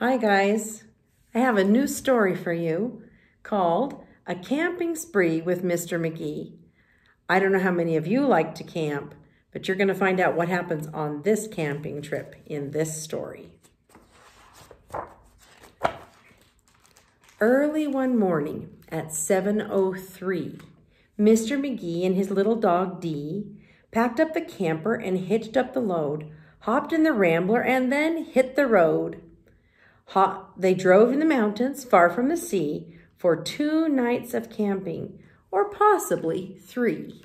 Hi guys, I have a new story for you called A Camping Spree with Mr. Magee. I don't know how many of you like to camp, but you're going to find out what happens on this camping trip in this story. Early one morning at 7:03, Mr. Magee and his little dog Dee packed up the camper and hitched up the load, hopped in the Rambler, and then hit the road. They drove in the mountains, far from the sea, for 2 nights of camping, or possibly 3.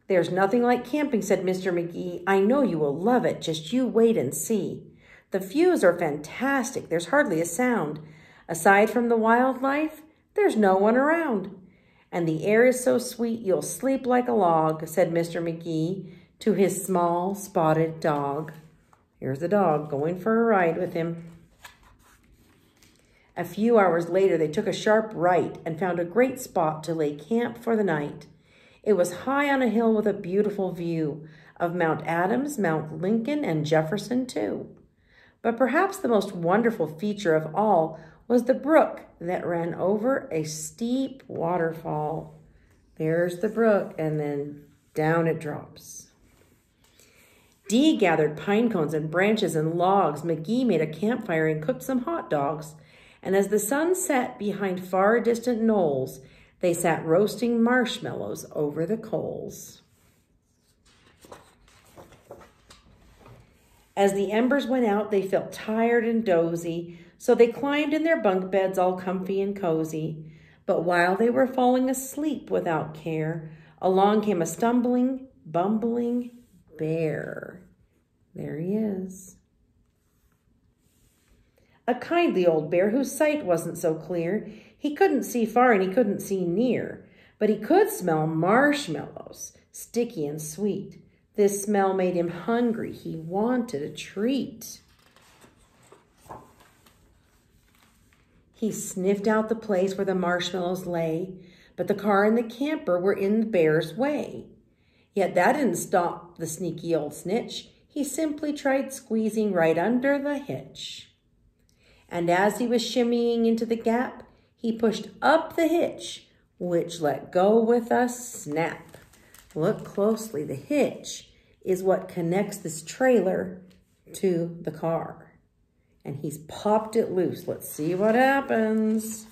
"There's nothing like camping," said Mr. Magee. "I know you will love it. Just you wait and see. The views are fantastic. There's hardly a sound. Aside from the wildlife, there's no one around. And the air is so sweet you'll sleep like a log," said Mr. Magee to his small spotted dog. Here's the dog going for a ride with him. A few hours later, they took a sharp right and found a great spot to lay camp for the night. It was high on a hill with a beautiful view of Mount Adams, Mount Lincoln, and Jefferson too. But perhaps the most wonderful feature of all was the brook that ran over a steep waterfall. There's the brook, and then down it drops. Dee gathered pine cones and branches and logs. Magee made a campfire and cooked some hot dogs. And as the sun set behind far distant knolls, they sat roasting marshmallows over the coals. As the embers went out, they felt tired and dozy, so they climbed in their bunk beds all comfy and cozy. But while they were falling asleep without care, along came a stumbling, bumbling bear. There he is. A kindly old bear whose sight wasn't so clear. He couldn't see far and he couldn't see near, but he could smell marshmallows, sticky and sweet. This smell made him hungry. He wanted a treat. He sniffed out the place where the marshmallows lay, but the car and the camper were in the bear's way. Yet that didn't stop the sneaky old snitch. He simply tried squeezing right under the hitch. And as he was shimmying into the gap, he pushed up the hitch, which let go with a snap. Look closely. The hitch is what connects this trailer to the car. And he's popped it loose. Let's see what happens.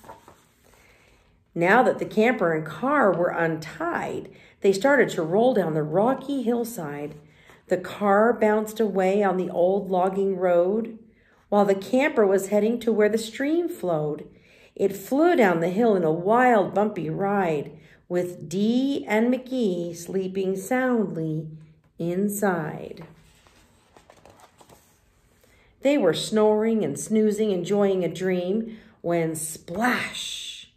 Now that the camper and car were untied, they started to roll down the rocky hillside. The car bounced away on the old logging road, while the camper was heading to where the stream flowed. It flew down the hill in a wild, bumpy ride, with Dee and Magee sleeping soundly inside. They were snoring and snoozing, enjoying a dream, when splash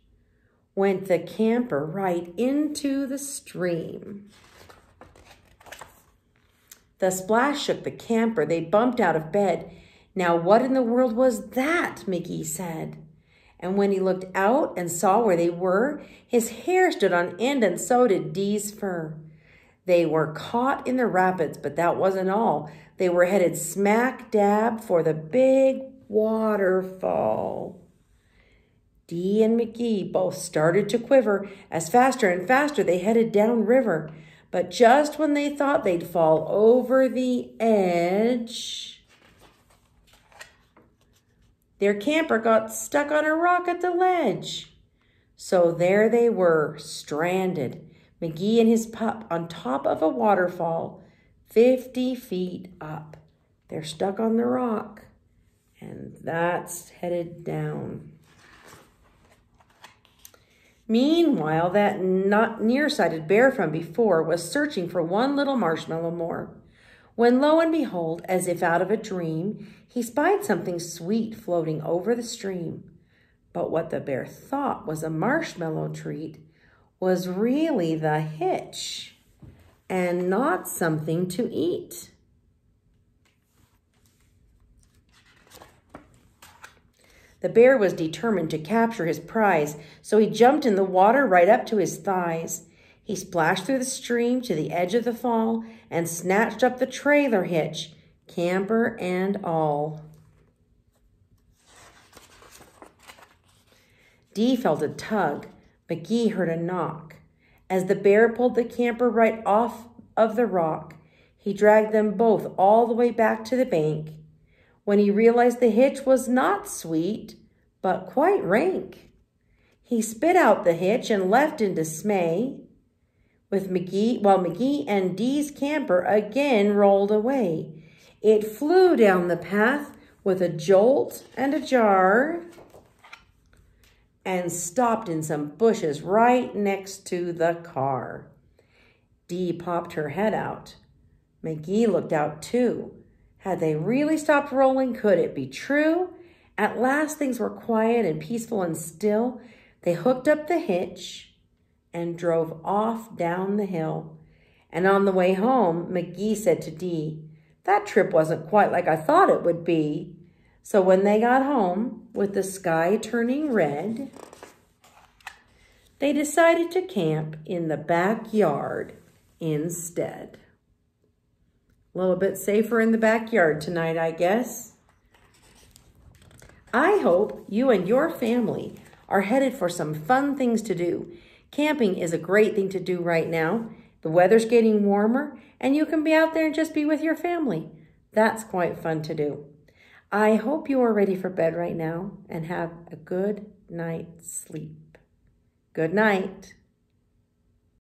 went the camper right into the stream. The splash shook the camper. They bumped out of bed. "Now what in the world was that?" Magee said. And when he looked out and saw where they were, his hair stood on end and so did Dee's fur. They were caught in the rapids, but that wasn't all. They were headed smack dab for the big waterfall. Dee and Magee both started to quiver as faster and faster they headed downriver. But just when they thought they'd fall over the edge, their camper got stuck on a rock at the ledge. So there they were, stranded, Magee and his pup on top of a waterfall, 50 feet up. They're stuck on the rock, and that's headed down. Meanwhile, that not nearsighted bear from before was searching for one little marshmallow more, when lo and behold, as if out of a dream, he spied something sweet floating over the stream. But what the bear thought was a marshmallow treat was really the hitch, and not something to eat. The bear was determined to capture his prize, so he jumped in the water right up to his thighs. He splashed through the stream to the edge of the fall and snatched up the trailer hitch, camper and all. Dee felt a tug. Magee heard a knock. As the bear pulled the camper right off of the rock, he dragged them both all the way back to the bank. When he realized the hitch was not sweet, but quite rank, he spit out the hitch and left in dismay, while Magee and Dee's camper again rolled away. It flew down the path with a jolt and a jar and stopped in some bushes right next to the car. Dee popped her head out. Magee looked out too. Had they really stopped rolling? Could it be true? At last things were quiet and peaceful and still. They hooked up the hitch and drove off down the hill. And on the way home, Magee said to Dee, "That trip wasn't quite like I thought it would be." So when they got home, with the sky turning red, they decided to camp in the backyard instead. A little bit safer in the backyard tonight, I guess. I hope you and your family are headed for some fun things to do. Camping is a great thing to do right now. The weather's getting warmer, and you can be out there and just be with your family. That's quite fun to do. I hope you are ready for bed right now and have a good night's sleep. Good night.